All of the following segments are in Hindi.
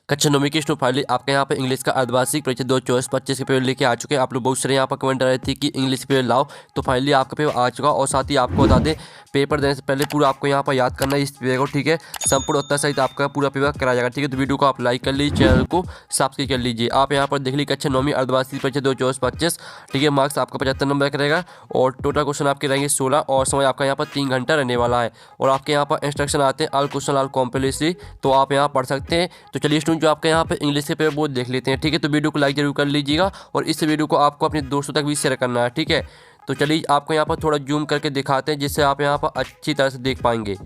कक्षा 9 की स्टूडेंट फाइनली आपके यहाँ पे इंग्लिश का अर्धवार्षिक परीक्षा 2024-25 के पेपर लेके आ चुके हैं। आप लोग बहुत सारे यहाँ पर कमेंट कर रहे थे कि इंग्लिश पेपर लाओ, तो फाइनली आपका पेपर आ चुका। और साथ ही आपको बता दें, पेपर देने से पहले पूरा आपको यहाँ पर याद करना है इस पेपर को, ठीक है। संपूर्ण उत्तर सहित आपका पूरा पेपर कराया जाएगा, ठीक है। तो वीडियो को आप लाइक कर लीजिए, चैनल को सब्सक्राइब कर लीजिए। आप यहाँ पर देख लीजिए कक्षा 9वीं अर्धवार्षिक परीक्षा 2024-25, ठीक है। मार्क्स आपका 75 नंबर का रहेगा और टोटल क्वेश्चन आपके रहेंगे 16 और समय आपका यहाँ पर 3 घंटा रहने वाला है। और आपके यहाँ पर इंस्ट्रक्शन आते हैं ऑल क्वेश्चन ऑल कॉम्पल्सरी, तो आप यहाँ पढ़ सकते हैं। तो चलिए स्टूडेंट, जो आपके यहाँ पे इंग्लिश के पेपर वो देख लेते हैं, ठीक है। तो वीडियो को लाइक जरूर कर लीजिएगा और इस वीडियो को आपको अपने दोस्तों तक भी शेयर करना है, ठीक है। तो चलिए आपको यहाँ पर थोड़ा जूम करके दिखाते हैं, जिससे आप यहाँ पर अच्छी तरह से देख पाएंगे।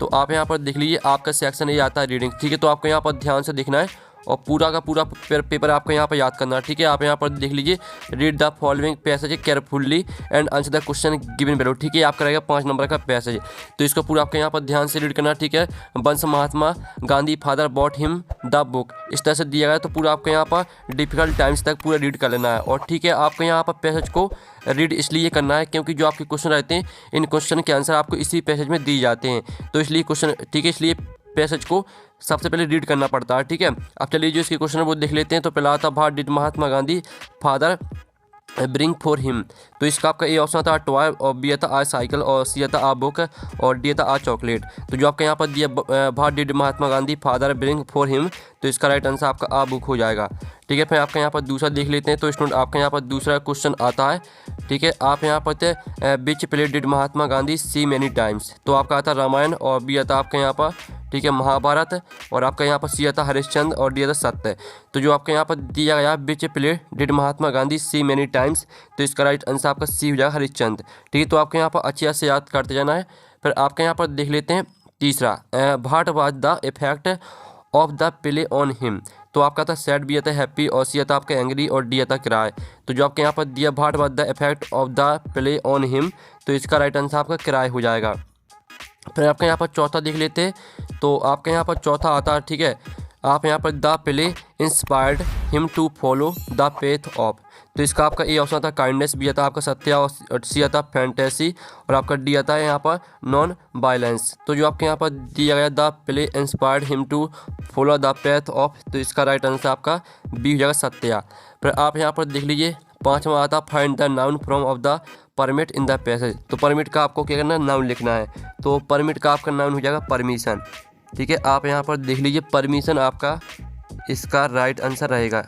तो आप यहाँ पर देख लीजिए, आपका सेक्शन ये आता है रीडिंग, ठीक है। तो आपको यहाँ पर ध्यान से देखना है और पूरा का पूरा पेपर आपको यहाँ पर याद करना है, ठीक है। आप यहाँ पर देख लीजिए, read the following passage carefully and answer the question given below, ठीक है। आपका रहेगा 5 नंबर का पैसेज, तो इसको पूरा आपको यहाँ पर ध्यान से रीड करना है, ठीक है। Once Mahatma Gandhi father bought him the book, इस तरह से दिया गया, तो पूरा आपको यहाँ पर डिफिकल्ट टाइम्स तक पूरा रीड कर लेना है। और ठीक है, आपको यहाँ पर पैसेज को रीड इसलिए करना है क्योंकि जो आपके क्वेश्चन रहते हैं, इन क्वेश्चन के आंसर आपको इसी पैसेज में दिए जाते हैं, तो इसलिए क्वेश्चन, ठीक है, इसलिए पैसेज को सबसे पहले रीड करना पड़ता है, ठीक है। अब चलिए जो इसके क्वेश्चन है वो देख लेते हैं। तो पहला आता what did Mahatma Gandhi father bring for him, तो इसका आपका ए ऑप्शन था टॉय, और बी था आ साइकिल, और सी था आ बुक, और डी था आ चॉकलेट। तो जो आपका यहाँ पर दिया what did Mahatma Gandhi father bring for him, तो इसका राइट आंसर आपका आ बुक हो जाएगा, ठीक है। फिर आपका यहाँ पर दूसरा देख लेते हैं। तो स्टूडेंट आपका यहाँ पर दूसरा क्वेश्चन आता है, ठीक है। आप यहाँ पर थे which play did Mahatma Gandhi see many times, तो आपका आता रामायण, और बी आता आपका यहाँ पर, ठीक है, महाभारत, और आपका यहाँ पर सी आता हरिश्चंद्र, और डी आता सत्य। तो जो आपके यहाँ पर दिया गया which play did Mahatma Gandhi see many times, तो इसका राइट आंसर आपका सी हो जाएगा हरिश्चंद्र, ठीक है। तो आपके यहाँ पर अच्छे से याद करते जाना है। फिर आपके यहाँ पर देख लेते हैं तीसरा, what was the effect of the play on him, तो आपका था सैड, बी आता हैप्पी, और सी आता आपका एंग्री, और डी आता क्राई। तो जो आपके यहाँ पर दिया what was the effect of the play on him, तो इसका राइट आंसर आपका क्राई हो जाएगा। फिर आपके यहाँ पर चौथा देख लेते हैं। तो आपके यहाँ पर चौथा आता है, ठीक है। आप यहाँ पर the play inspired him to follow the path of, तो इसका आपका ए ऑप्शन आता काइंडनेस, बी आता आपका सत्य, और सी आता फैंटेसी, और आपका डी आता है यहाँ पर नॉन वायलेंस। तो जो आपके यहाँ पर दिया गया the play inspired him to follow the path of, तो इसका राइट आंसर आपका बी हो जाएगा सत्या। फिर आप यहाँ पर देख लीजिए, पाँचवा आता find the noun from of the permit in the passage, तो परमिट का आपको क्या करना है, नाउन लिखना है। तो परमिट का आपका नाउन हो जाएगा परमिशन, ठीक है। आप यहाँ पर देख लीजिए, परमिशन आपका इसका राइट आंसर रहेगा,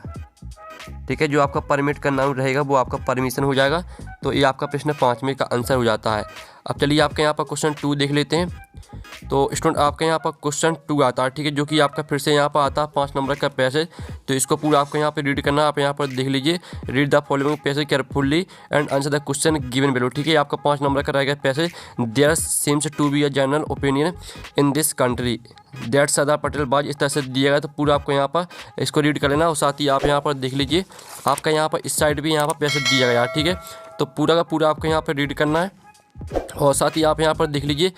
ठीक है। जो आपका परमिट का नाउन रहेगा वो आपका परमिशन हो जाएगा। तो ये आपका प्रश्न 5वें का आंसर हो जाता है। अब चलिए आपके यहाँ पर क्वेश्चन 2 देख लेते हैं। तो स्टूडेंट आपके यहाँ पर क्वेश्चन 2 आता है, ठीक है, जो कि आपका फिर से यहाँ पर आता है 5 नंबर का पैसेज, तो इसको पूरा आपको यहाँ पे रीड करना है। आप यहाँ पर देख लीजिए, read the following passage carefully and answer the question given below, ठीक है। आपका 5 नंबर का रहेगा passage. There seems to be a general opinion in this country that Sardar Patel was, इस तरह से दिया गया। तो पूरा आपको यहाँ पर इसको रीड कर लेना, और साथ ही आप यहाँ पर देख लीजिए, आपका यहाँ पर इस साइड भी यहाँ पर पैसेज दिया गया, ठीक है। तो पूरा का पूरा आपको यहाँ पर रीड करना है, और साथ ही आप यहाँ पर देख लीजिए,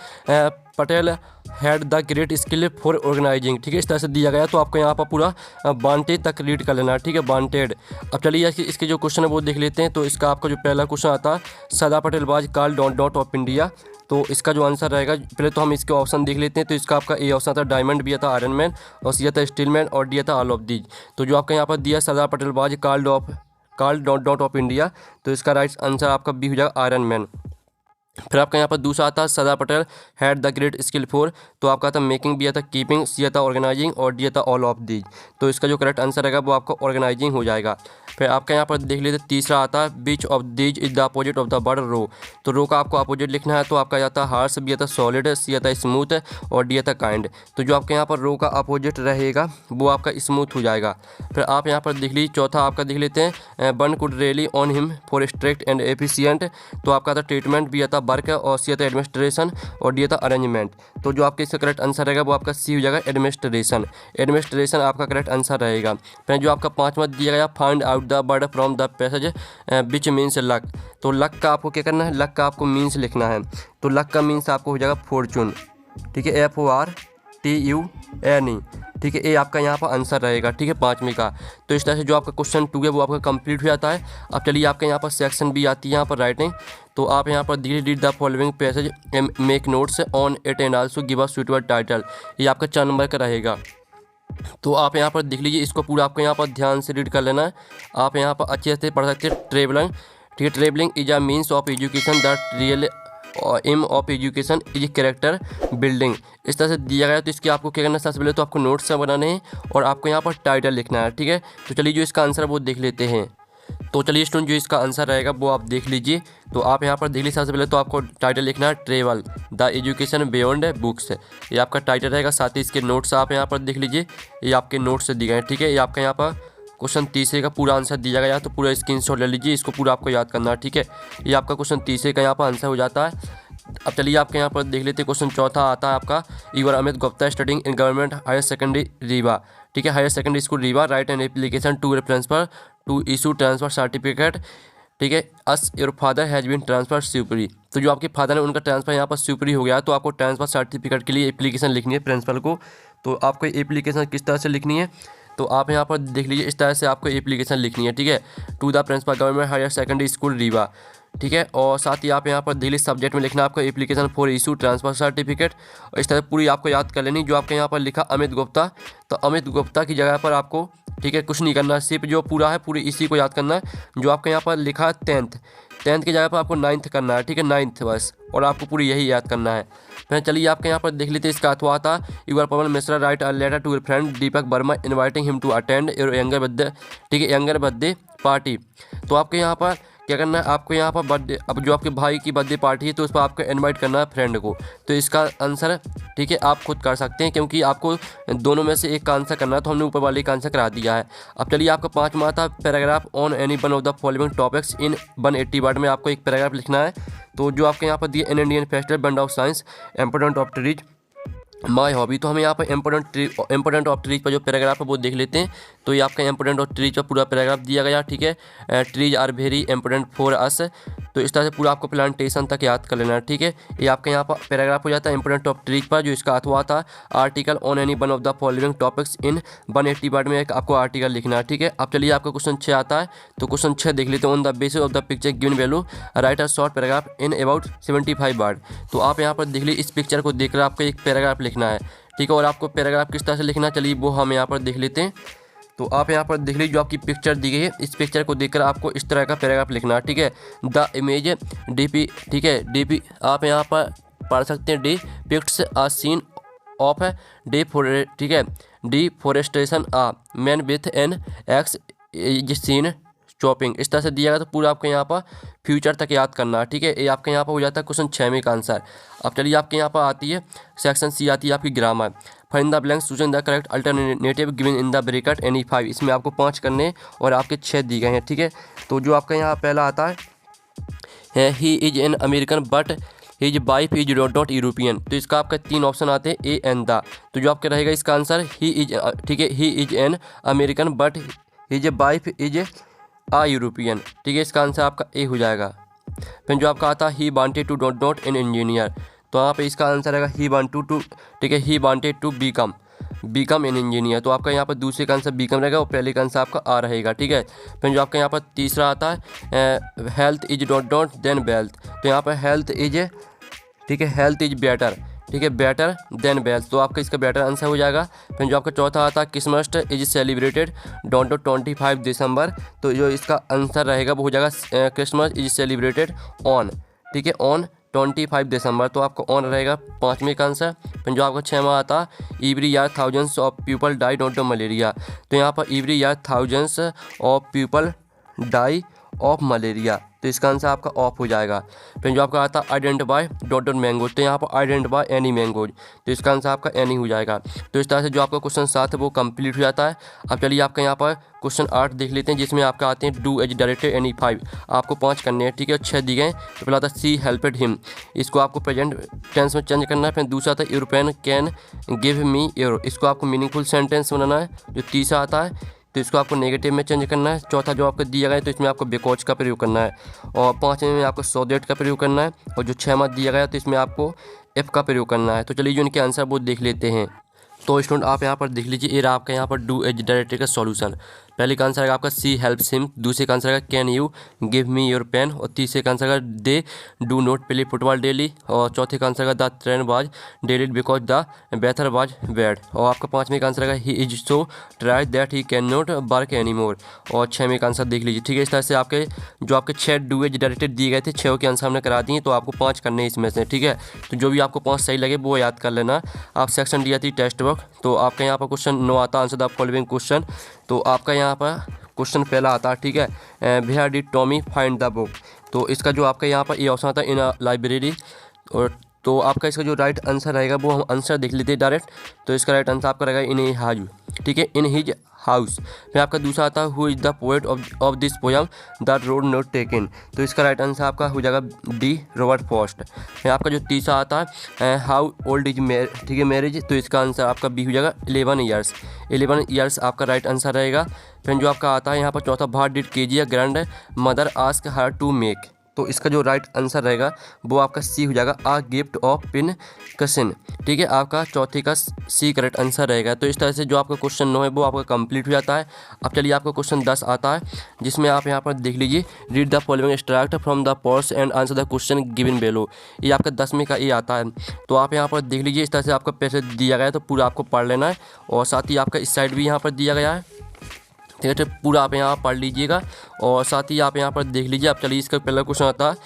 Patel had the great skill for organising, ठीक है, इस तरह से दिया गया। तो आपको यहाँ पर पूरा वांटेड तक रीड कर लेना है, ठीक है, वांटेड। अब चलिए इसके जो क्वेश्चन है वो देख लेते हैं। तो इसका आपका जो पहला क्वेश्चन आता है, सरदार पटेल बाज कॉल्ड डॉट ऑफ इंडिया, तो इसका जो आंसर रहेगा, पहले तो हम इसके ऑप्शन देख लेते हैं। तो इसका आपका ए ऑप्शन था डायमंड, बी था आयरन मैन, और सी था स्टील मैन, और डी था ऑल ऑफ दीज। तो जो आपका यहाँ पर दिया सरदार पटेल बाज कॉल्ड डॉट ऑफ इंडिया, तो इसका राइट आंसर आपका बी हो जाएगा आयरन मैन। फिर आपका यहाँ पर दूसरा आता है Sardar Patel had the great skill for, तो आपका था मेकिंग, बी था कीपिंग, सी था ऑर्गेनाइजिंग, और डी था ऑल ऑफ दीज। तो इसका जो करेक्ट आंसर रहेगा वो आपका ऑर्गेनाइजिंग हो जाएगा। फिर आपका यहाँ पर देख लेते तीसरा आता है which of these is the opposite of the word row, तो रो का आपको अपोजिट लिखना है। तो आपका जाता है हार्श, बी था सॉलिड, सी था स्मूथ, और डी था काइंड। तो जो आपके यहाँ पर रो का अपोजिट रहेगा वो आपका स्मूथ हो जाएगा। फिर आप यहाँ पर देख लीजिए, चौथा आपका देख लेते हैं, one could rely on him for strict and efficient, तो आपका था ट्रीटमेंट, बी था वर्क, और सी था एडमिनिस्ट्रेशन, और डी था अरेंजमेंट। तो जो आपके इसका करेक्ट आंसर रहेगा वो आपका सी हो जाएगा एडमिनिस्ट्रेशन, एडमिनिस्ट्रेशन आपका करेक्ट आंसर रहेगा। फिर जो आपका 5वां दिया गया, find out the word from the passage which means luck, तो लक का आपको क्या करना है, लक का आपको मीन्स लिखना है। तो लक का मीन्स आपको हो जाएगा फॉर्चून, ठीक है, FORTUNE, ठीक है। ये आपका यहाँ पर आंसर रहेगा, ठीक है, 5वें का। तो इस तरह से जो आपका क्वेश्चन 2 है वो आपका कंप्लीट हो जाता है। अब चलिए आपके यहाँ पर सेक्शन भी आती है यहाँ पर राइटिंग। तो आप यहाँ पर read the following passage make notes on it and also give a suitable title, ये आपका 4 नंबर का रहेगा। तो आप यहाँ पर देख लीजिए, इसको पूरा आपको यहाँ पर ध्यान से रीड कर लेना है। आप यहाँ पर अच्छे से पढ़ सकते हैं। ट्रेवलिंग, ठीक है, travelling is a means of education that real aim of education is character building. इस तरह से दिया गया है। तो इसकी आपको क्या करना है, सबसे पहले तो आपको नोट्स बनाने हैं और आपको यहाँ पर टाइटल लिखना है, ठीक है। तो चलिए जो इसका आंसर है वो देख लेते हैं। तो चलिए स्टूडेंट, जो इसका आंसर रहेगा वो आप देख लीजिए। तो आप यहाँ पर देख लीजिए, सबसे पहले तो आपको टाइटल लिखना है travel the education beyond books, ये आपका टाइटल रहेगा। साथ ही इसके नोट्स आप यहाँ पर देख लीजिए, ये आपके नोट्स से दिए गए हैं, ठीक है। ये आपका यहाँ पर क्वेश्चन 30 का पूरा आंसर दिया गया है, तो पूरा स्क्रीनशॉट ले लीजिए, इसको पूरा आपको याद करना है, ठीक है। ये आपका क्वेश्चन 30 का यहाँ पर आंसर हो जाता है। अब चलिए आपके यहाँ पर देख लेते हैं। क्वेश्चन चौथा आता है आपका, you are Amit Gupta studying in government higher secondary Rewa, ठीक है, higher secondary school Rewa, write an application to transfer to issue transfer certificate, ठीक है, as your father has been transfer Shivpuri. तो जो आपके फादर है उनका ट्रांसफर यहाँ पर शिवपुरी हो गया, तो आपको ट्रांसफर सर्टिफिकेट के लिए एप्लीकेशन लिखनी है प्रिंसिपल को। तो आपको एप्लीकेशन किस तरह से लिखनी है, तो आप यहाँ पर देख लीजिए, इस तरह से आपको एप्लीकेशन लिखनी है, ठीक है, to the principal government higher secondary school Rewa, ठीक है। और साथ ही आप यहाँ पर दिल्ली सब्जेक्ट में लिखना है आपको application for issue transfer certificate. और इस तरह पूरी आपको याद कर लेनी। जो आपके यहाँ पर लिखा अमित गुप्ता, तो अमित गुप्ता की जगह पर आपको, ठीक है, कुछ नहीं करना, सिर्फ जो पूरा है पूरी इसी को याद करना है। जो आपके यहाँ पर लिखा है 10th की जगह पर आपको 9th करना है, ठीक है, 9th बस, और आपको पूरी यही याद करना है। फिर चलिए आपके यहाँ पर देख लेते हैं इसका अथवा था, you're Pawan Mishra write a letter to your friend Deepak Verma inviting him to attend your younger birthday, ठीक है, यंगर बर्थडे पार्टी। तो आपके यहाँ पर क्या करना है, आपको यहाँ पर बर्थडे, अब जो आपके भाई की बर्थडे पार्टी है तो उस पर आपको इनवाइट करना है फ्रेंड को। तो इसका आंसर, ठीक है, आप खुद कर सकते हैं, क्योंकि आपको दोनों में से एक का आंसर करना है, तो हमने ऊपर वाले का आंसर करा दिया है। अब चलिए आपका 5वां था, paragraph on any one of the following topics in 180 word में आपको एक पैराग्राफ लिखना है। तो जो आपके यहाँ पर दिए, इन इंडियन फेस्टिवल बंड of science important of trees my hobby. तो हमें यहाँ पर इम्पोर्टेंट ऑफ ट्रीज पर जो पैराग्राफ है वो देख लेते हैं। तो ये आपका इम्पोर्टेंट ऑफ ट्रीज पर पूरा पैराग्राफ दिया गया, ठीक है, trees are very important for us. तो इस तरह से पूरा आपको प्लांटेशन तक याद कर लेना है, ठीक है। ये आपके यहाँ पर पैराग्राफ हो जाता है इम्पोर्टेंट ऑफ ट्रीज पर। जो इसका अथवा था, article on any one of the following topics in 180 word में एक आपको आर्टिकल लिखना है, ठीक है। अब चलिए आपका क्वेश्चन 6 आता है। तो क्वेश्चन 6 देख लेते हैं। On the basis of the picture given value right a short paragraph in about 75 word. तो आप यहाँ पर देख लीजिए, इस पिक्चर को देखकर आपको एक पैराग्राफ लिखना है, ठीक है। और आपको पैराग्राफ किस तरह से लिखना है, चलिए वो हम यहाँ पर देख लेते हैं। तो आप यहाँ पर देख लीजिए, जो आपकी पिक्चर दी गई है, इस पिक्चर को देखकर आपको इस तरह का पैराग्राफ लिखना है, ठीक है। द इमेज डीपी, ठीक है, डीपी आप यहाँ पर पढ़ सकते हैं, डिपिक्ट्स अ सीन ऑफ ठीक है, deforestation a man with an axe seen chopping. इस तरह से दिया गया। तो पूरा आपको यहाँ पर फ्यूचर तक याद करना है, ठीक है। ये आपके यहाँ पर हो जाता है क्वेश्चन 6 में का आंसर। अब चलिए आपके यहाँ पर आती है सेक्शन सी, आती है आपकी grammar. Find in the blank chosen the correct alternative given in the bracket any 5। इसमें आपको 5 करने और आपके 6 दिए गए हैं, ठीक है। तो जो आपका यहाँ पहला आता है, he is an American but his wife is not European. तो इसका आपका 3 ऑप्शन आते हैं, ए एंड द। तो जो आपका रहेगा इसका आंसर ही इज, ठीक है, he is an American but his wife is a European, ठीक है, इसका आंसर आपका ए हो जाएगा। फिर जो आपका आता है, he wanted to not an engineer. तो यहाँ पे इसका आंसर रहेगा ही वांटेड टू, ठीक है, he wanted to become an engineer. तो आपका यहाँ पर दूसरे का आंसर बीकम रहेगा और पहले का आंसर आपका आ रहेगा, ठीक है। फिर जो आपका यहाँ पर तीसरा आता है, health is not than wealth. तो यहाँ पर हेल्थ इज, ठीक है, हेल्थ इज बेटर, ठीक है, बेटर देन वेल्थ। तो आपका इसका बेटर आंसर हो जाएगा। फिर जो आपका चौथा आता है, क्रिसमस इज सेलिब्रेटेड डॉट 25 दिसंबर। तो जो इसका आंसर रहेगा वो हो जाएगा क्रिसमस इज सेलिब्रेटेड ऑन, ठीक है, ऑन 25 दिसंबर। तो आपका ऑन रहेगा 5वें का आंसर। फिर जो आपका 6वां आता है, every year thousands of people die dot malaria. तो यहाँ पर every year thousands of people die of malaria. तो इसका आंसर आपका ऑफ हो जाएगा। फिर जो आपका आता है, आइडेंटिफाई डॉट मैंगोज। तो यहाँ पर आइडेंटिफाई एनी मैंगोज। तो इसका आंसर आपका एनी हो जाएगा। तो इस तरह से जो आपका क्वेश्चन 7 है वो कंप्लीट हो जाता है। अब चलिए आपका यहाँ पर क्वेश्चन 8 देख लेते हैं, जिसमें आपका आते हैं, डू एज डायरेक्टेड एनी 5। आपको 5 करने हैं, ठीक है, 6 दिए गए। तो पहला था, सी हेल्पेड हिम। इसको आपको प्रेजेंट टेंस में चेंज करना है। फिर दूसरा था, European can give me euro. इसको आपको मीनिंगफुल सेंटेंस बनाना है। जो तीसरा आता है, तो इसको आपको नेगेटिव में चेंज करना है। चौथा जो आपको दिया गया है, तो इसमें आपको बिकॉज का प्रयोग करना है। और 5वें में आपको सो दैट का प्रयोग करना है। और जो 6वां दिया गया है, तो इसमें आपको एफ का प्रयोग करना है। तो चलिए जो इनके आंसर वो देख लेते हैं। तो स्टूडेंट आप यहाँ पर देख लीजिए, ये रहा आपका यहाँ पर डू एज डायरेक्टेड का सॉल्यूशन। पहले का आंसर आएगा आपका सी हेल्प्स हिम, दूसरे का आंसर आएगा can you give me your pen, और तीसरे का आंसर आएगा they do not play football daily, और चौथे का आंसर आएगा the train was delayed because the weather was bad, और आपका पाँचवें का आंसर आएगा he is so tired that he can not work any more, और छठवें का आंसर देख लीजिए। ठीक है, इस तरह से आपके जो आपके 6 डुए डायरेक्टेड दिए गए थे, 6 के आंसर हमने करा दिए, तो आपको 5 करने हैं इसमें से। ठीक है, तो जो भी आपको 5 सही लगे वो याद कर लेना। आप सेक्शन दिया थी टेक्स्ट बुक, तो आपका यहाँ पर क्वेश्चन 9 आता, आंसर द फॉलोइंग क्वेश्चन। तो आपका यहाँ पर क्वेश्चन पहला आता है, ठीक है, where did Tommy find the book. तो इसका जो आपका यहाँ पर ये ऑप्शन आता है इन लाइब्रेरी, और तो आपका इसका जो राइट आंसर रहेगा वो हम आंसर देख लेते हैं डायरेक्ट। तो इसका राइट आंसर आपका रहेगा इन हाउस, ठीक है, इन हिज हाउस। फिर आपका दूसरा आता है who is the poet of this poem the road not taken. तो इसका राइट आंसर आपका हो जाएगा डी रॉबर्ट फॉस्ट। फिर आपका जो तीसरा आता है हाउ ओल्ड इज ठीक है मैरिज, तो इसका आंसर आपका बी हो जाएगा 11 ईयर्स। 11 ईयर्स आपका राइट आंसर रहेगा। फिर जो आपका आता है यहाँ पर चौथा what did Kezia grand mother ask her to make. तो इसका जो राइट आंसर रहेगा वो आपका सी हो जाएगा आ गिफ्ट ऑफ पिन कसिन। ठीक है, आपका चौथे का सी करेक्ट आंसर रहेगा। तो इस तरह से जो आपका क्वेश्चन 9 है वो आपका कंप्लीट हो जाता है। अब चलिए आपका क्वेश्चन 10 आता है, जिसमें आप यहाँ पर देख लीजिए read the following extract from the prose and answer the question given below. ये आपका 10वें का ये आता है। तो आप यहाँ पर देख लीजिए, इस तरह से आपका पैसे दिया गया है, तो पूरा आपको पढ़ लेना है, और साथ ही आपका इस साइड भी यहाँ पर दिया गया है। ठीक है, तो पूरा आप यहाँ पढ़ लीजिएगा, और साथ ही आप यहाँ पर देख लीजिए। आप चलिए इसका पहला क्वेश्चन आता है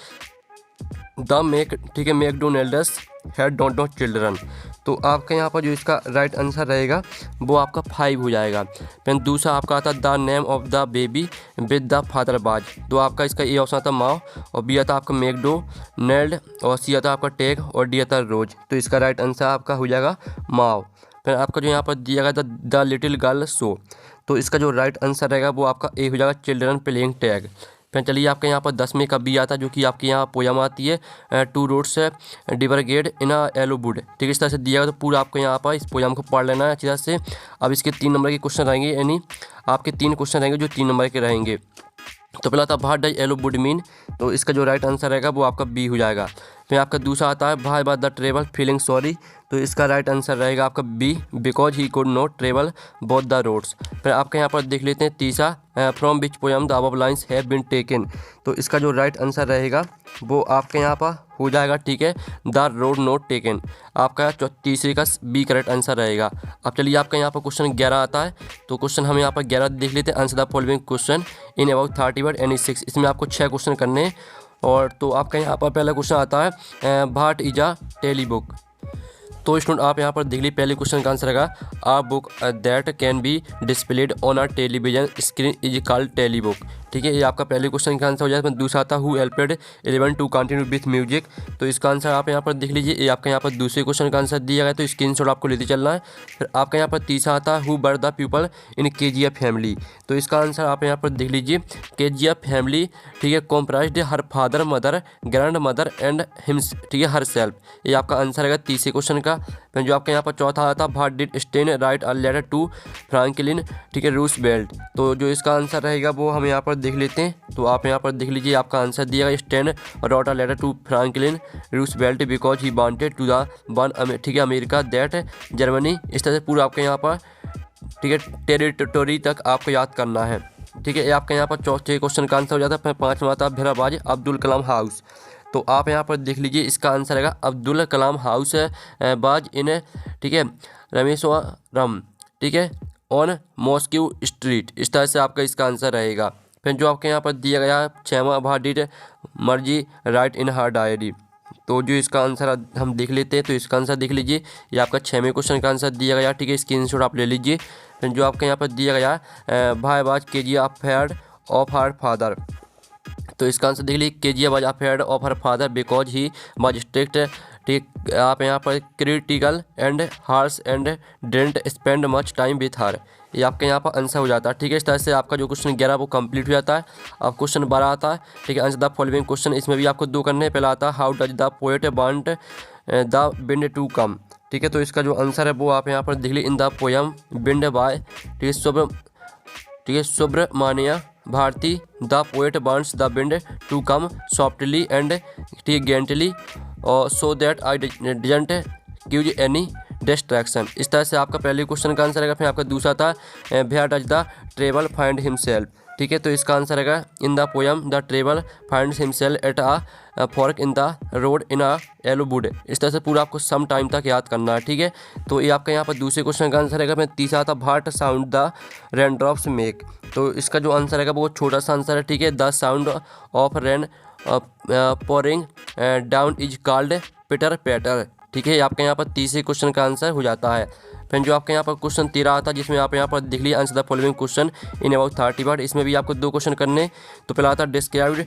द मेक, ठीक है, McDonald's had don't know children. तो आपका यहाँ पर जो इसका राइट आंसर रहेगा वो आपका 5 हो जाएगा। फिर दूसरा आपका आता है the name of the baby with the father बाज। तो आपका इसका ए ऑप्शन आता है माओ, और बी आता आपका मैकडोनल्ड, और सी आता आपका टेग, और डी आता रोज। तो इसका राइट आंसर आपका हो जाएगा माओ। फिर आपका जो यहाँ पर दिया गया था द लिटिल गर्ल सो। तो इसका जो राइट आंसर रहेगा वो आपका ए हो जाएगा चिल्ड्रन प्लेइंग टैग। फिर चलिए आपका यहाँ पर 10वें का बी आता है, जो कि आपके यहाँ पोयम आती है two roads डिवरगेड in a yellow would. ठीक है, इस तरह से दिया गया, तो पूरा आपको यहाँ पर इस पोयम को पढ़ लेना है अच्छी तरह से। अब इसके 3 नंबर के क्वेश्चन रहेंगे, यानी आपके 3 क्वेश्चन रहेंगे जो 3 नंबर के रहेंगे। तो पहला था what does yellow would mean. तो इसका जो राइट आंसर रहेगा वो आपका बी हो जाएगा। फिर आपका दूसरा आता है why was the travel feeling sorry. तो इसका राइट आंसर रहेगा आपका B because he could not travel both the roads. फिर आपका यहाँ पर देख लेते हैं तीसरा from which poem the above lines have been taken. तो इसका जो राइट आंसर रहेगा वो आपके यहाँ पर हो जाएगा, ठीक है, द रोड नॉट टेकन। आपका तीसरे का बी करेक्ट आंसर रहेगा। अब चलिए आपका यहाँ पर क्वेश्चन 11 आता है। तो क्वेश्चन हम यहाँ पर 11 देख लेते हैं। Answer the following question in about 30 word any 6। इसमें आपको 6 क्वेश्चन करने हैं। और तो आपका यहाँ पर पहला क्वेश्चन आता है what is a tally book. तो स्टूडेंट आप यहाँ पर देख लीजिए, पहले क्वेश्चन का आंसर रहेगा a book that can be displayed on a television screen is called tele book. ठीक है, ये आपका पहले क्वेश्चन का आंसर हो जाएगा। दूसरा आता who helped 11 to continue with music. तो इसका आंसर आप यहाँ पर देख लीजिए, ये आपका यहाँ पर दूसरे क्वेश्चन का आंसर दिया गया, तो स्क्रीनशॉट आपको लेते चलना है। फिर आपका यहाँ पर तीसरा आता है who were the people in KGF family. तो इसका आंसर आप यहाँ पर देख लीजिए KGF फैमिली, ठीक है, comprised her father mother grand mother and हिम्स, ठीक है, हर सेल्फ। ये आपका आंसर रहेगा तीसरे क्वेश्चन का। फिर जो आपका यहाँ पर चौथा आता है what did Stan write a letter to Franklin, ठीक है, रूजवेल्ट। तो जो इसका आंसर रहेगा वो हम यहाँ पर देख लेते हैं। तो आप यहाँ पर देख लीजिए, आपका आंसर दिया गया Stan wrote a letter to Franklin Roosevelt because he wanted to the one, ठीक है, अमेरिका दैट जर्मनी। इस तरह से पूरा आपके यहाँ पर, ठीक है, टेरिटोरी तक आपको याद करना है। ठीक है, आपके यहाँ पर चौथे क्वेश्चन का आंसर हो जाता है। फिर पाँचवा आता है भेराबाज अब्दुल कलाम हाउस। तो आप यहाँ पर देख लीजिए, इसका आंसर रहेगा अब्दुल कलाम हाउस बाज इन, ठीक है, रमेश्वरम, ठीक है, ऑन मॉस्क्यू स्ट्रीट। इस तरह से आपका इसका आंसर रहेगा। फिर जो आपके यहाँ पर दिया गया 6वां व्हाट डिड मर्जी राइट इन हर डायरी। तो जो इसका आंसर हम देख लेते हैं। तो इसका आंसर देख लीजिए, ये आपका 6वें क्वेश्चन का आंसर दिया गया, ठीक है, स्क्रीनशॉट आप ले लीजिए। फिर जो आपके यहाँ पर दिया गया भाई was KGF affair of her father. तो इसका आंसर देख लीजिए KGF was affair of her father because he was strict, ठीक, आप यहाँ पर critical and harsh and didn't spend much time with her. ये आपके यहाँ पर आंसर हो जाता है। ठीक है, इस तरह से आपका जो क्वेश्चन 11 वो कंप्लीट हो जाता है। अब क्वेश्चन 12 आता है, ठीक है, आंसर द फॉलोइंग क्वेश्चन। इसमें भी आपको 2 करने हैं। पहला आता है how does the poet want the wind to come. ठीक है, तो इसका जो आंसर है वो आप यहाँ पर देख लीजिए in the poem wind by, ठीक है, Subramanya Bharati the poet wants the wind to come softly and, ठीक, गेंटली और so that I didn't give any distraction. इस तरह से आपका पहले क्वेश्चन का आंसर रहेगा। फिर आपका दूसरा था where does the travel find himself, ठीक है, तो इसका आंसर रहेगा in the poem the travel finds himself at a fork in the road in a yellow wood. इस तरह से पूरा आपको सम टाइम तक याद करना है, ठीक है। तो ये आपका यहाँ पर दूसरे क्वेश्चन का आंसर रहेगा। फिर तीसरा था what sound the rain drops make, तो इसका जो आंसर रहेगा वो छोटा सा आंसर है, ठीक है। The sound of rain pouring down is called पिटर पैटर, ठीक है। आपके यहाँ पर तीसरे क्वेश्चन का आंसर हो जाता है। फिर जो आपके यहाँ पर क्वेश्चन 13 आता है, जिसमें आप यहाँ पर देख लीजिए answer the following question in about 30 word. इसमें भी आपको 2 क्वेश्चन करने। तो पहला आता है describe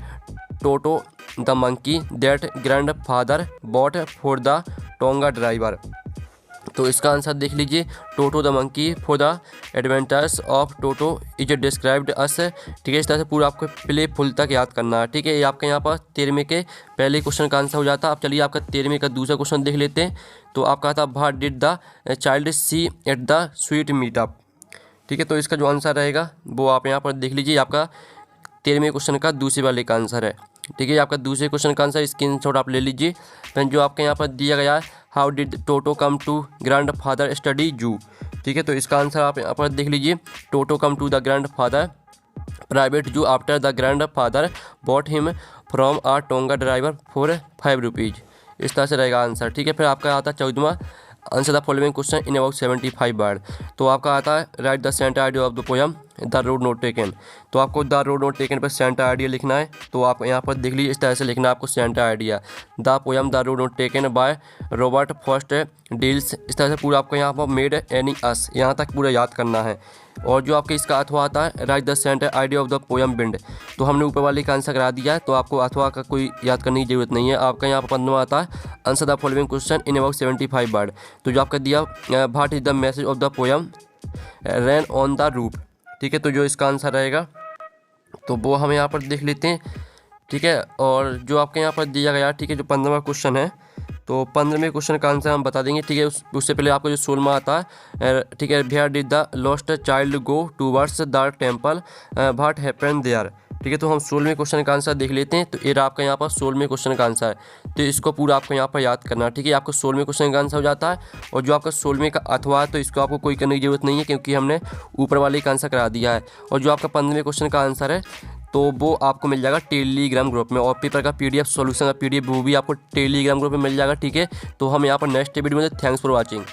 Toto the monkey that grand father bought for the tonga driver, तो इसका आंसर देख लीजिए Toto the monkey for the adventures of Toto is described as, ठीक है। इस तरह से पूरा आपको प्ले फुल तक याद करना है, ठीक है। ये आपके यहाँ पर 13वें के पहले क्वेश्चन का आंसर हो जाता है। अब चलिए आपका 13वें का दूसरा क्वेश्चन देख लेते हैं। तो आपका था what did the child see at the sweet meetup, ठीक है, तो इसका जो आंसर रहेगा वो आप यहाँ पर देख लीजिए। आपका 13वें क्वेश्चन का दूसरे वाले का आंसर है, ठीक है। आपका दूसरे क्वेश्चन का आंसर स्क्रीनशॉट आप ले लीजिए। फिर जो आपके यहाँ पर दिया गया है how did Toto come to grandfather study zoo, ठीक है, तो इसका आंसर आप यहाँ पर देख लीजिए। Toto come to the grand father private zoo after the grand father bought him from a tonga driver for 5 rupees. इस तरह से रहेगा आंसर, ठीक है। फिर आपका आता है 14वां answer the following question in about 75 word. तो आपका आता है write the centre idea of the poem the road not taken, तो आपको द रोड नोट टेकन पर सेंटर आइडिया लिखना है। तो आप यहाँ पर देख लीजिए इस तरह से लिखना है आपको centre idea the poem the road not taken by Robert first deals. इस तरह से पूरा आपको यहाँ पर मेड एनी अस, यहाँ तक पूरा याद करना है। और जो आपके इसका अथवा आता है write the centre idea of the poem bind, तो हमने ऊपर वाले का आंसर करा दिया है, तो आपको अथवा का कोई याद करने की जरूरत नहीं है। आपका यहाँ पर 15वां आता है answer the following question in about 75 word. तो जो आपका दिया what is the message of the poem rain on the roof, ठीक है, तो जो इसका आंसर रहेगा तो वो हम यहाँ पर देख लेते हैं, ठीक है। और जो आपके यहाँ पर दिया गया, ठीक है, जो 15वां क्वेश्चन है, तो 15वें क्वेश्चन का आंसर हम बता देंगे, ठीक है। उससे पहले आपको जो 16वां आता है, ठीक है, where did the lost child go towards the temple what happened there, ठीक है। तो हम 16वें क्वेश्चन का आंसर देख लेते हैं। तो ये आपका यहाँ पर 16वें क्वेश्चन का आंसर है, तो इसको पूरा आपको यहाँ पर याद करना है, ठीक है। आपको 16वें क्वेश्चन का आंसर हो जाता है। और जो आपका 16वें का अथवा है, तो इसको आपको कोई करने की जरूरत नहीं है, क्योंकि हमने ऊपर वाले का आंसर करा दिया है। और जो आपका 15वें क्वेश्चन का आंसर है, तो वो आपको मिल जाएगा टेलीग्राम ग्रुप में। और पेपर का PDF सॉल्यूशन का PDF वो भी आपको टेलीग्राम ग्रुप में मिल जाएगा, ठीक है। तो हम यहाँ पर नेक्स्ट वीडियो में, थैंक्स फॉर वॉचिंग।